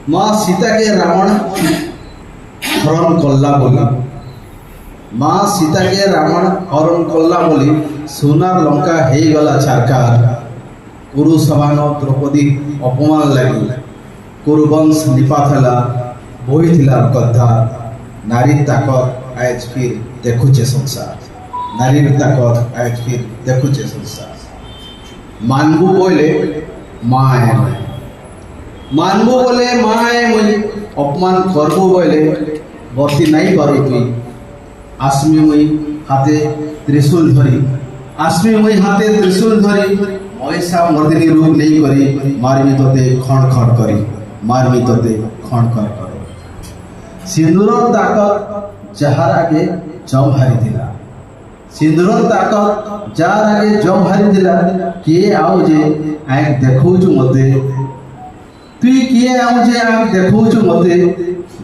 माँ सीता के रावण हरण कला बोली माँ सीता के रावण हरण कला बोली सोनार लंका हे गला छारकार कुरु सभान द्रौपदी अपमान लगी कुरुवंश निपाथला बोईथिला कथा नारी ताकत आज फिर देखुचे संसार नारी ताकत आज फिर देखुचे संसार मानबू बोले माँ है मानबू बोले माँ है मुई अपमान करबू बोले बर्ती नहीं पारू तुई आसमी मुई हाथे त्रिशूल धरी आसमी मुई हाथे त्रिशूल धरी ऐसा मर्दिनी रूप नहीं करी मारमी तोते खण खण करी मारमी तोते खण खण करी सिंदूर ताकत जहार आगे जम हारी दिला सिंदूर ताकत जार आगे जम हारी दिला किए आओ जे आंख देखौछु मते तुई किए आओ जे आंख देखौछु मते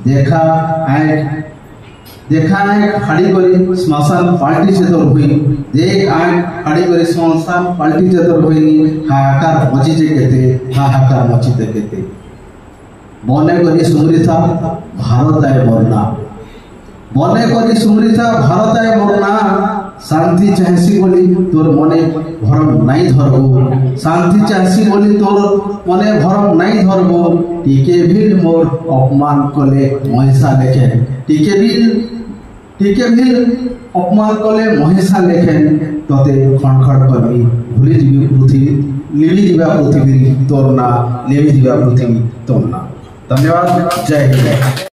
देखा आंख फाड़ी करी श्मशान पाल्टी चेतर हुई देख आंख फाड़ी करी श्मशान पाल्टी चेतर हुई हाहाकार मचिचे केते हाहाकार मचिते केते मने करी सुमृता भारत आए मरना मने करी सुमृता भारत आए मरना शांति चाहसी बोली तोर मने भरम नहीं धरबो शांति चाहसी बोली तोर मने भरम नहीं धरबो टीके भी मोर अपमान कले महिषा लेखे टीके भी अपमान कले महिषा लेखे तते खणखण करबी भूली जीवी पृथ्वी लीली जीवा पृथ्वी तोर ना लेवी जीवा पृथ्वी तोर ना धन्यवाद जय हिंद।